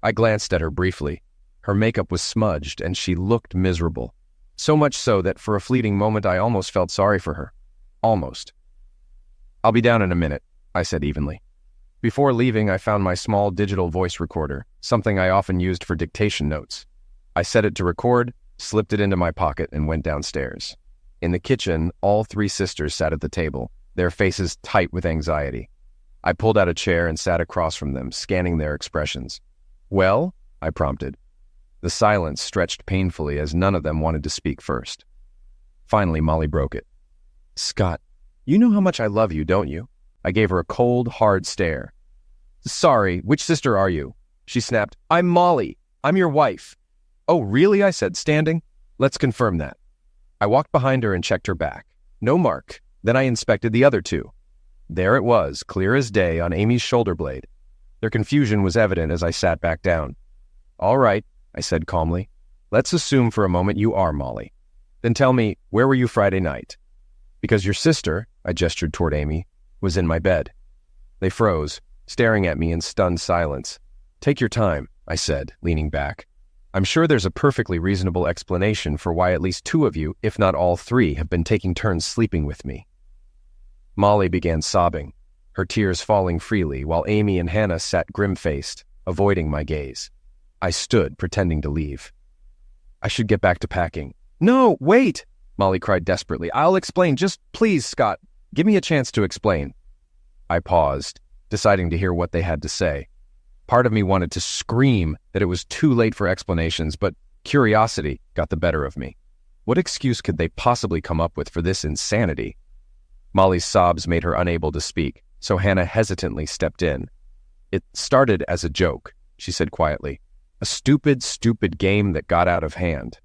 I glanced at her briefly. Her makeup was smudged, and she looked miserable. So much so that for a fleeting moment I almost felt sorry for her. Almost. "I'll be down in a minute," I said evenly. Before leaving, I found my small digital voice recorder, something I often used for dictation notes. I set it to record, slipped it into my pocket, and went downstairs. In the kitchen, all three sisters sat at the table, their faces tight with anxiety. I pulled out a chair and sat across from them, scanning their expressions. "Well?" I prompted. The silence stretched painfully as none of them wanted to speak first. Finally, Molly broke it. "Scott, you know how much I love you, don't you?" I gave her a cold, hard stare. "Sorry, which sister are you?" She snapped. "I'm Molly. I'm your wife." "Oh, really?" I said, standing. "Let's confirm that." I walked behind her and checked her back. No mark. Then I inspected the other two. There it was, clear as day, on Amy's shoulder blade. Their confusion was evident as I sat back down. "All right," I said calmly. "Let's assume for a moment you are Molly. Then tell me, where were you Friday night?" "Because your sister," I gestured toward Amy, "was in my bed." They froze, staring at me in stunned silence. "Take your time," I said, leaning back. "I'm sure there's a perfectly reasonable explanation for why at least two of you, if not all three, have been taking turns sleeping with me." Molly began sobbing, her tears falling freely, while Amy and Hannah sat grim-faced, avoiding my gaze. I stood, pretending to leave. "I should get back to packing." "No, wait!" Molly cried desperately. "I'll explain. Just please, Scott, give me a chance to explain." I paused, deciding to hear what they had to say. Part of me wanted to scream that it was too late for explanations, but curiosity got the better of me. What excuse could they possibly come up with for this insanity? Molly's sobs made her unable to speak, so Hannah hesitantly stepped in. "It started as a joke," she said quietly. "A stupid, stupid game that got out of hand."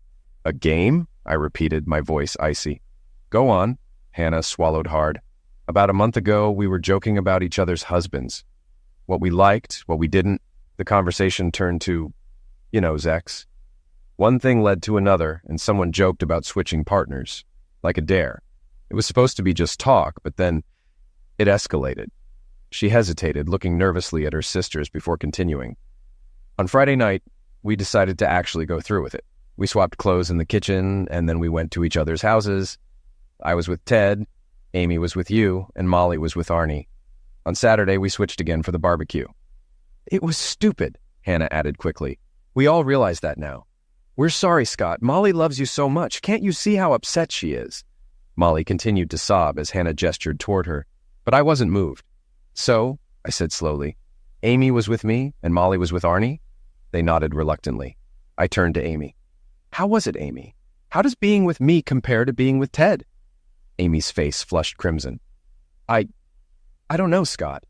"A game?" I repeated, my voice icy. "Go on." Hannah swallowed hard. "About a month ago, we were joking about each other's husbands. What we liked, what we didn't. The conversation turned to, Zex. One thing led to another, and someone joked about switching partners. Like a dare. It was supposed to be just talk, but then it escalated." She hesitated, looking nervously at her sisters before continuing. "On Friday night, we decided to actually go through with it. We swapped clothes in the kitchen, and then we went to each other's houses. I was with Ted, Amy was with you, and Molly was with Arnie. On Saturday, we switched again for the barbecue." "It was stupid," Hannah added quickly. "We all realize that now. We're sorry, Scott. Molly loves you so much. Can't you see how upset she is?" Molly continued to sob as Hannah gestured toward her, but I wasn't moved. "So," I said slowly, "Amy was with me, and Molly was with Arnie?" They nodded reluctantly. I turned to Amy. "How was it, Amy? How does being with me compare to being with Ted?" Amy's face flushed crimson. I don't know, Scott.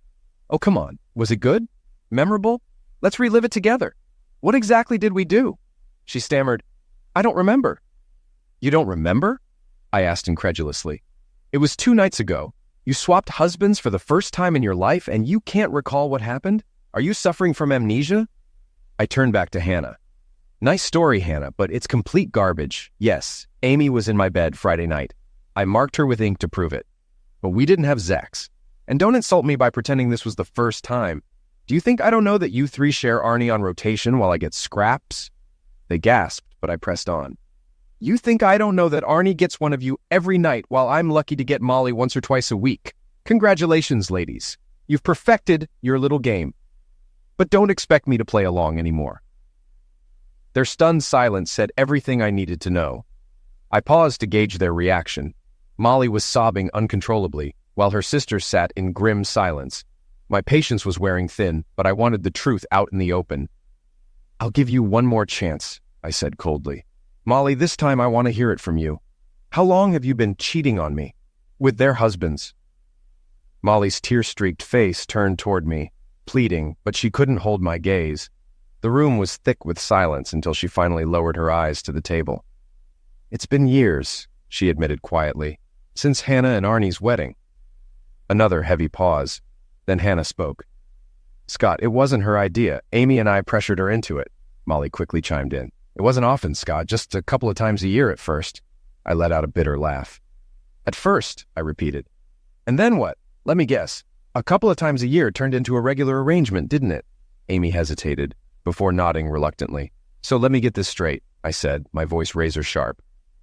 Oh, come on. Was it good? Memorable? Let's relive it together. What exactly did we do?" She stammered, "I don't remember." "You don't remember?" I asked incredulously. "It was 2 nights ago. You swapped husbands for the first time in your life, and you can't recall what happened? Are you suffering from amnesia?" I turned back to Hannah. "Nice story, Hannah, but it's complete garbage. Yes, Amy was in my bed Friday night. I marked her with ink to prove it. But we didn't have Zex. And don't insult me by pretending this was the first time. Do you think I don't know that you three share Arnie on rotation while I get scraps?" They gasped, but I pressed on. You think I don't know that Arnie gets one of you every night while I'm lucky to get Molly once or twice a week? Congratulations, ladies. You've perfected your little game. But don't expect me to play along anymore. Their stunned silence said everything I needed to know. I paused to gauge their reaction. Molly was sobbing uncontrollably, while her sisters sat in grim silence. My patience was wearing thin, but I wanted the truth out in the open. "I'll give you one more chance," I said coldly. "Molly, this time I want to hear it from you. How long have you been cheating on me? With their husbands?" Molly's tear-streaked face turned toward me, pleading, but she couldn't hold my gaze. The room was thick with silence until she finally lowered her eyes to the table. "It's been years," she admitted quietly, "since Hannah and Arnie's wedding." Another heavy pause. Then Hannah spoke. "Scott, it wasn't her idea. Amy and I pressured her into it," Molly quickly chimed in. "It wasn't often, Scott, just a couple of times a year at first." I let out a bitter laugh. "At first," I repeated. "And then what? Let me guess. A couple of times a year turned into a regular arrangement, didn't it?" Amy hesitated, before nodding reluctantly. "So let me get this straight," I said, my voice razor-sharp.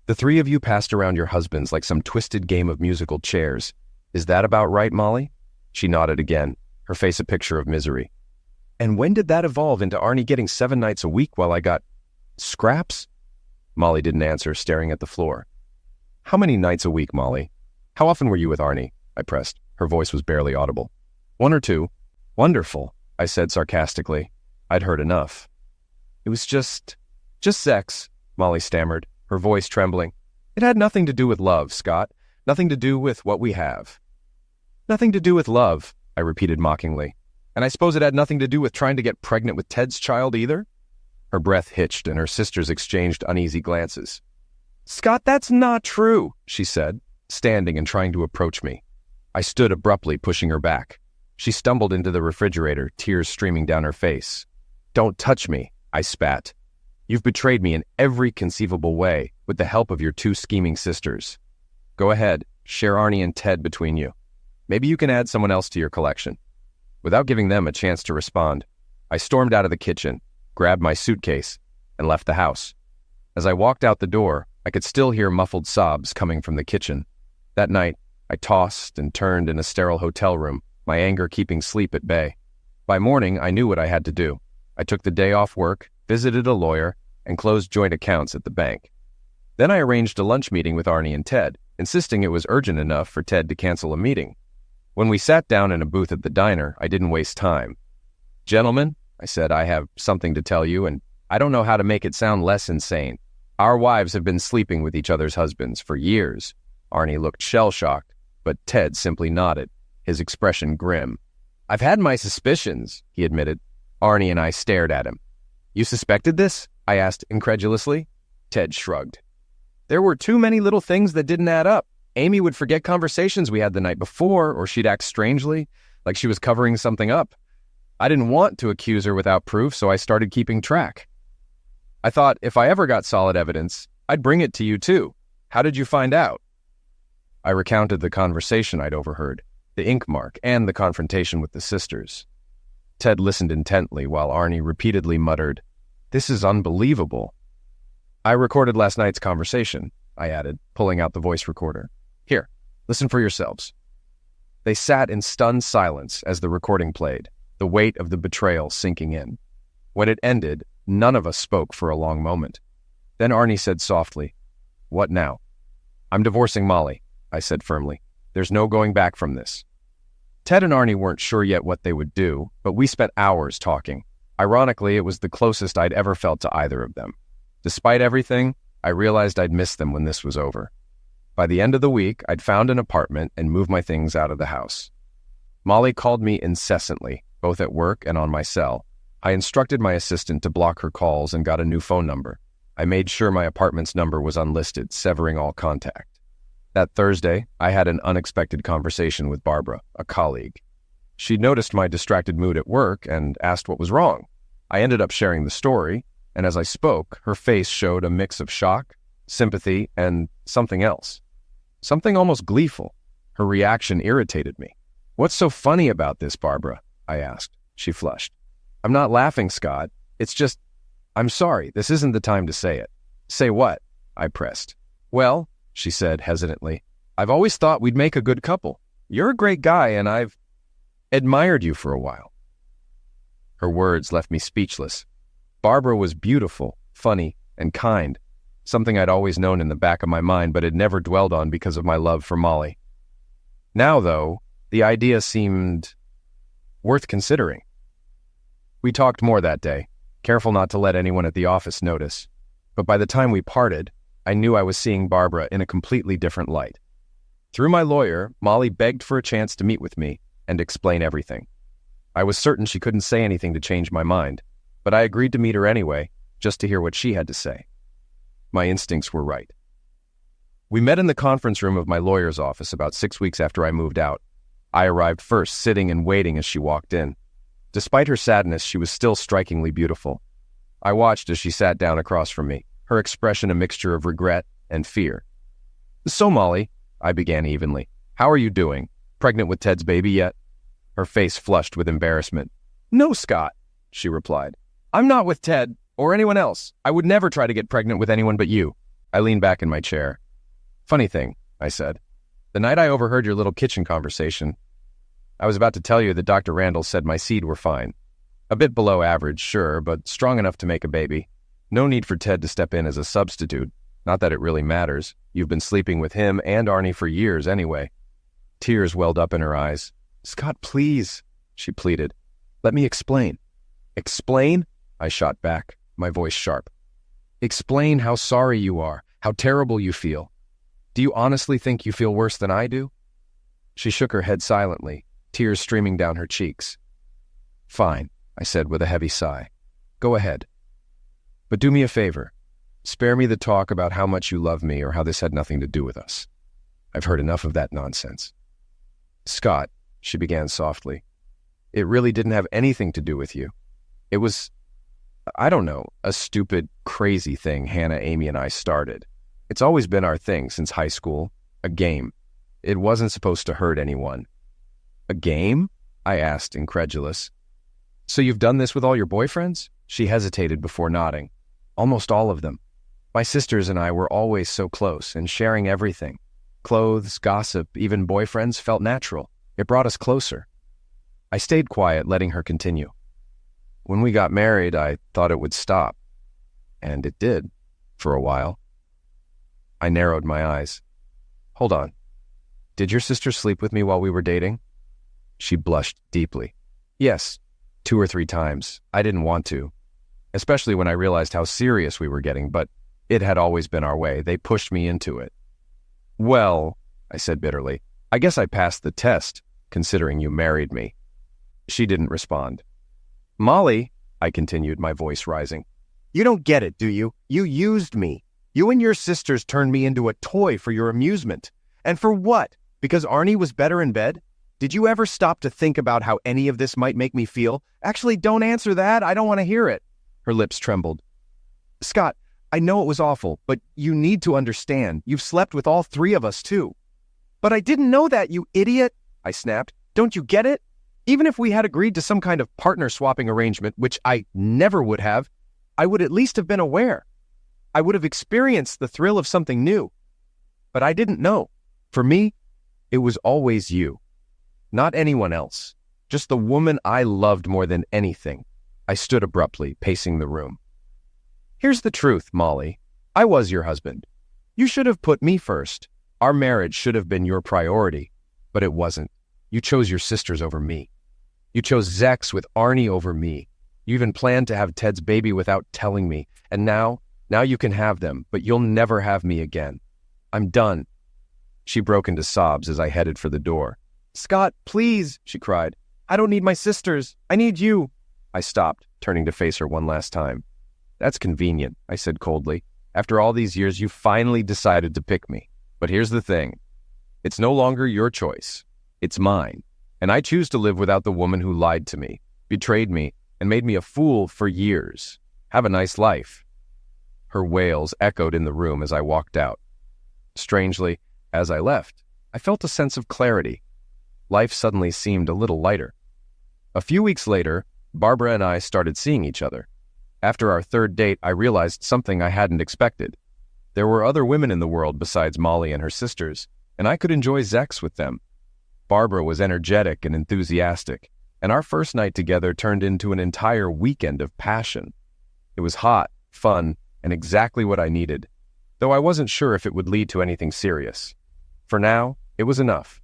"The three of you passed around your husbands like some twisted game of musical chairs. Is that about right, Molly?" She nodded again, her face a picture of misery. "And when did that evolve into Arnie getting 7 nights a week while I got scraps?" Molly didn't answer, staring at the floor. "How many nights a week, Molly? How often were you with Arnie?" I pressed. Her voice was barely audible. "1 or 2. "Wonderful," I said sarcastically. I'd heard enough. "It was just sex," Molly stammered, her voice trembling. "It had nothing to do with love, Scott. Nothing to do with what we have." "Nothing to do with love," I repeated mockingly. "And I suppose it had nothing to do with trying to get pregnant with Ted's child either?" Her breath hitched and her sisters exchanged uneasy glances. "Scott, that's not true," she said, standing and trying to approach me. I stood abruptly, pushing her back. She stumbled into the refrigerator, tears streaming down her face. "Don't touch me," I spat. "You've betrayed me in every conceivable way with the help of your 2 scheming sisters. Go ahead, share Arnie and Ted between you. Maybe you can add someone else to your collection." Without giving them a chance to respond, I stormed out of the kitchen, grabbed my suitcase, and left the house. As I walked out the door, I could still hear muffled sobs coming from the kitchen. That night, I tossed and turned in a sterile hotel room, my anger keeping sleep at bay. By morning, I knew what I had to do. I took the day off work, visited a lawyer, and closed joint accounts at the bank. Then I arranged a lunch meeting with Arnie and Ted, insisting it was urgent enough for Ted to cancel a meeting. When we sat down in a booth at the diner, I didn't waste time. "Gentlemen," I said, "I have something to tell you, and I don't know how to make it sound less insane. Our wives have been sleeping with each other's husbands for years." Arnie looked shell-shocked, but Ted simply nodded, his expression grim. "I've had my suspicions," he admitted. Arnie and I stared at him. "You suspected this?" I asked incredulously. Ted shrugged. "There were too many little things that didn't add up. Amy would forget conversations we had the night before, or she'd act strangely, like she was covering something up. I didn't want to accuse her without proof, so I started keeping track. I thought if I ever got solid evidence, I'd bring it to you too. How did you find out?" I recounted the conversation I'd overheard, the ink mark, and the confrontation with the sisters. Ted listened intently while Arnie repeatedly muttered, "This is unbelievable." "I recorded last night's conversation," I added, pulling out the voice recorder. "Here, listen for yourselves." They sat in stunned silence as the recording played, the weight of the betrayal sinking in. When it ended, none of us spoke for a long moment. Then Arnie said softly, "What now?" "I'm divorcing Molly," I said firmly. "There's no going back from this." Ted and Arnie weren't sure yet what they would do, but we spent hours talking. Ironically, it was the closest I'd ever felt to either of them. Despite everything, I realized I'd miss them when this was over. By the end of the week, I'd found an apartment and moved my things out of the house. Molly called me incessantly, both at work and on my cell. I instructed my assistant to block her calls and got a new phone number. I made sure my apartment's number was unlisted, severing all contact. That Thursday, I had an unexpected conversation with Barbara, a colleague. She'd noticed my distracted mood at work and asked what was wrong. I ended up sharing the story, and as I spoke, her face showed a mix of shock, sympathy, and something else. Something almost gleeful. Her reaction irritated me. "What's so funny about this, Barbara?" I asked. She flushed. "I'm not laughing, Scott. It's just, I'm sorry, this isn't the time to say it." "Say what?" I pressed. Well, she said hesitantly, I've always thought we'd make a good couple. You're a great guy, and I've admired you for a while. Her words left me speechless. Barbara was beautiful, funny, and kind, something I'd always known in the back of my mind but had never dwelled on because of my love for Molly. Now, though, the idea seemed worth considering. We talked more that day, careful not to let anyone at the office notice. But by the time we parted, I knew I was seeing Barbara in a completely different light. Through my lawyer, Molly begged for a chance to meet with me and explain everything. I was certain she couldn't say anything to change my mind, but I agreed to meet her anyway, just to hear what she had to say. My instincts were right. We met in the conference room of my lawyer's office about 6 weeks after I moved out. I arrived first, sitting and waiting as she walked in. Despite her sadness, she was still strikingly beautiful. I watched as she sat down across from me, her expression a mixture of regret and fear. So, Molly, I began evenly, how are you doing? Pregnant with Ted's baby yet? Her face flushed with embarrassment. No, Scott, she replied. I'm not with Ted or anyone else. I would never try to get pregnant with anyone but you. I leaned back in my chair. Funny thing, I said. The night I overheard your little kitchen conversation, I was about to tell you that Dr. Randall said my seed were fine. A bit below average, sure, but strong enough to make a baby. No need for Ted to step in as a substitute. Not that it really matters. You've been sleeping with him and Arnie for years anyway. Tears welled up in her eyes. Scott, please, she pleaded. Let me explain. Explain? I shot back, my voice sharp. Explain how sorry you are, how terrible you feel. Do you honestly think you feel worse than I do? She shook her head silently, tears streaming down her cheeks. Fine, I said with a heavy sigh. Go ahead. But do me a favor. Spare me the talk about how much you love me or how this had nothing to do with us. I've heard enough of that nonsense. Scott, she began softly, it really didn't have anything to do with you. It was, I don't know, a stupid, crazy thing Hannah, Amy, and I started. It's always been our thing since high school, a game. It wasn't supposed to hurt anyone. A game? I asked, incredulous. So you've done this with all your boyfriends? She hesitated before nodding. Almost all of them. My sisters and I were always so close and sharing everything. Clothes, gossip, even boyfriends felt natural. It brought us closer. I stayed quiet, letting her continue. When we got married, I thought it would stop. And it did, for a while. I narrowed my eyes. Hold on. Did your sister sleep with me while we were dating? She blushed deeply. Yes, 2 or 3 times. I didn't want to, especially when I realized how serious we were getting, but it had always been our way. They pushed me into it. Well, I said bitterly, I guess I passed the test, considering you married me. She didn't respond. Molly, I continued, my voice rising, you don't get it, do you? You used me. You and your sisters turned me into a toy for your amusement. And for what? Because Arnie was better in bed? Did you ever stop to think about how any of this might make me feel? Actually, don't answer that. I don't want to hear it. Her lips trembled. Scott, I know it was awful, but you need to understand. You've slept with all 3 of us, too. But I didn't know that, you idiot, I snapped. Don't you get it? Even if we had agreed to some kind of partner-swapping arrangement, which I never would have, I would at least have been aware. I would have experienced the thrill of something new. But I didn't know. For me, it was always you. Not anyone else. Just the woman I loved more than anything. I stood abruptly, pacing the room. Here's the truth, Molly. I was your husband. You should have put me first. Our marriage should have been your priority, but it wasn't. You chose your sisters over me. You chose Zex with Arnie over me. You even planned to have Ted's baby without telling me. And now you can have them, but you'll never have me again. I'm done. She broke into sobs as I headed for the door. Scott, please, she cried. I don't need my sisters. I need you. I stopped, turning to face her one last time. That's convenient, I said coldly. After all these years, you finally decided to pick me. But here's the thing. It's no longer your choice. It's mine. And I choose to live without the woman who lied to me, betrayed me, and made me a fool for years. Have a nice life. Her wails echoed in the room as I walked out. Strangely, as I left, I felt a sense of clarity. Life suddenly seemed a little lighter. A few weeks later, Barbara and I started seeing each other. After our 3rd date, I realized something I hadn't expected. There were other women in the world besides Molly and her sisters, and I could enjoy sex with them. Barbara was energetic and enthusiastic, and our first night together turned into an entire weekend of passion. It was hot, fun, and exactly what I needed, though I wasn't sure if it would lead to anything serious. For now, it was enough.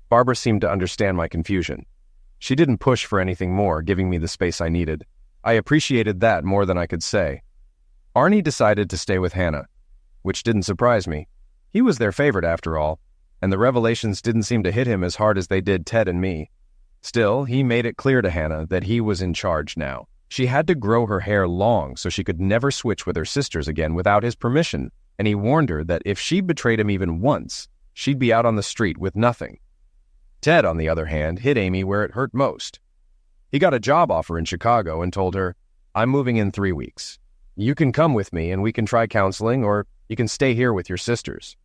Barbara seemed to understand my confusion. She didn't push for anything more, giving me the space I needed. I appreciated that more than I could say. Arnie decided to stay with Hannah, which didn't surprise me. He was their favorite after all, and the revelations didn't seem to hit him as hard as they did Ted and me. Still, he made it clear to Hannah that he was in charge now. She had to grow her hair long so she could never switch with her sisters again without his permission, and he warned her that if she betrayed him even once, she'd be out on the street with nothing. Ted, on the other hand, hit Amy where it hurt most. He got a job offer in Chicago and told her, "I'm moving in 3 weeks. You can come with me and we can try counseling, or you can stay here with your sisters.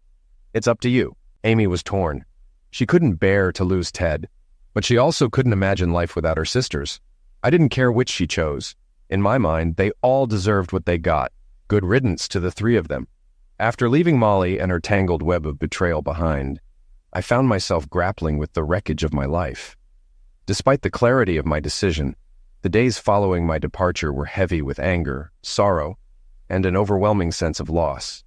It's up to you." Amy was torn. She couldn't bear to lose Ted, but she also couldn't imagine life without her sisters. I didn't care which she chose. In my mind, they all deserved what they got. Good riddance to the 3 of them. After leaving Molly and her tangled web of betrayal behind, I found myself grappling with the wreckage of my life. Despite the clarity of my decision, the days following my departure were heavy with anger, sorrow, and an overwhelming sense of loss.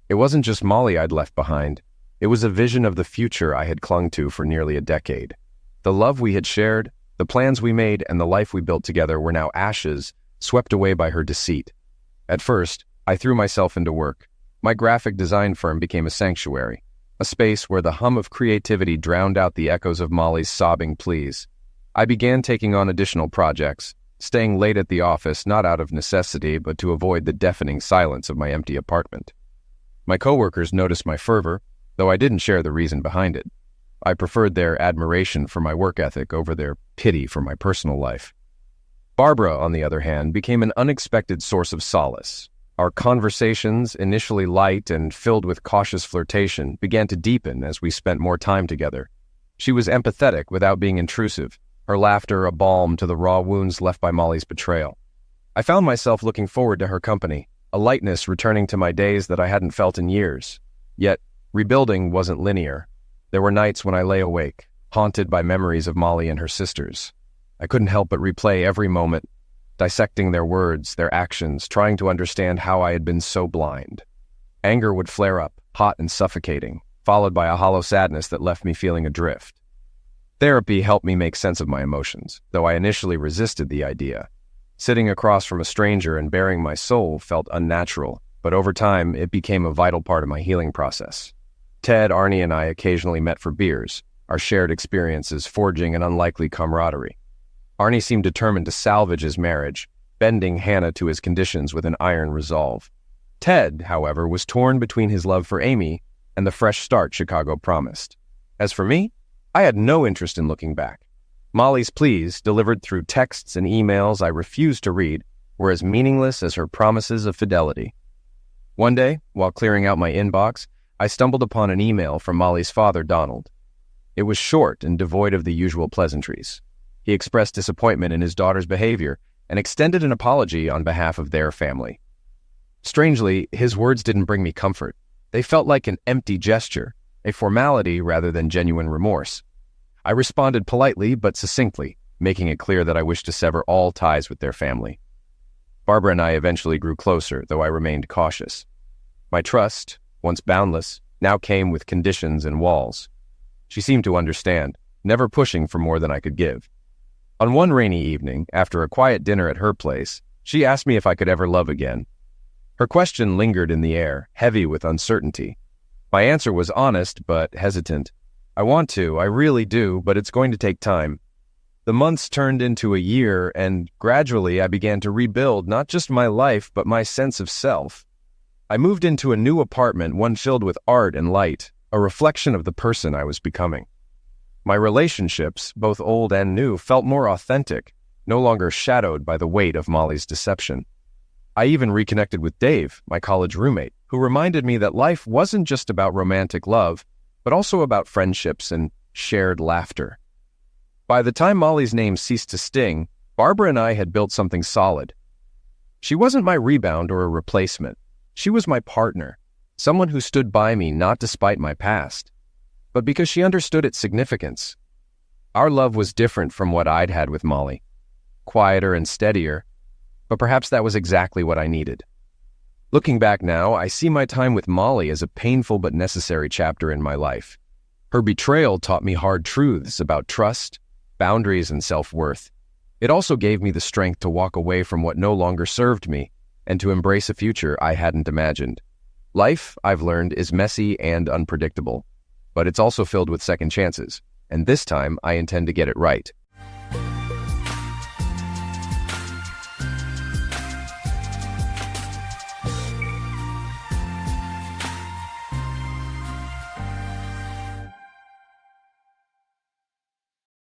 It wasn't just Molly I'd left behind. It was a vision of the future I had clung to for nearly a decade. The love we had shared, the plans we made, and the life we built together were now ashes, swept away by her deceit. At first, I threw myself into work. My graphic design firm became a sanctuary, a space where the hum of creativity drowned out the echoes of Molly's sobbing pleas. I began taking on additional projects, staying late at the office not out of necessity but to avoid the deafening silence of my empty apartment. My coworkers noticed my fervor, though I didn't share the reason behind it. I preferred their admiration for my work ethic over their pity for my personal life. Barbara, on the other hand, became an unexpected source of solace. Our conversations, initially light and filled with cautious flirtation, began to deepen as we spent more time together. She was empathetic without being intrusive, her laughter a balm to the raw wounds left by Molly's betrayal. I found myself looking forward to her company, a lightness returning to my days that I hadn't felt in years. Yet, rebuilding wasn't linear. There were nights when I lay awake, haunted by memories of Molly and her sisters. I couldn't help but replay every moment, dissecting their words, their actions, trying to understand how I had been so blind. Anger would flare up, hot and suffocating, followed by a hollow sadness that left me feeling adrift. Therapy helped me make sense of my emotions, though I initially resisted the idea. Sitting across from a stranger and baring my soul felt unnatural, but over time it became a vital part of my healing process. Ted, Arnie, and I occasionally met for beers, our shared experiences forging an unlikely camaraderie. Arnie seemed determined to salvage his marriage, bending Hannah to his conditions with an iron resolve. Ted, however, was torn between his love for Amy and the fresh start Chicago promised. As for me, I had no interest in looking back. Molly's pleas, delivered through texts and emails I refused to read, were as meaningless as her promises of fidelity. One day, while clearing out my inbox, I stumbled upon an email from Molly's father, Donald. It was short and devoid of the usual pleasantries. He expressed disappointment in his daughter's behavior and extended an apology on behalf of their family. Strangely, his words didn't bring me comfort. They felt like an empty gesture, a formality rather than genuine remorse. I responded politely but succinctly, making it clear that I wished to sever all ties with their family. Barbara and I eventually grew closer, though I remained cautious. My trust, once boundless, now came with conditions and walls. She seemed to understand, never pushing for more than I could give. On one rainy evening, after a quiet dinner at her place, she asked me if I could ever love again. Her question lingered in the air, heavy with uncertainty. My answer was honest but hesitant. I want to, I really do, but it's going to take time. The months turned into a year, and gradually I began to rebuild not just my life, but my sense of self. I moved into a new apartment, one filled with art and light, a reflection of the person I was becoming. My relationships, both old and new, felt more authentic, no longer shadowed by the weight of Molly's deception. I even reconnected with Dave, my college roommate, who reminded me that life wasn't just about romantic love, but also about friendships and shared laughter. By the time Molly's name ceased to sting, Barbara and I had built something solid. She wasn't my rebound or a replacement. She was my partner, Someone who stood by me not despite my past, but because she understood its significance. Our love was different from what I'd had with Molly. Quieter and steadier, but perhaps that was exactly what I needed. Looking back now, I see my time with Molly as a painful but necessary chapter in my life. Her betrayal taught me hard truths about trust, boundaries, and self-worth. It also gave me the strength to walk away from what no longer served me and to embrace a future I hadn't imagined. Life, I've learned, is messy and unpredictable, but it's also filled with second chances, and this time I intend to get it right.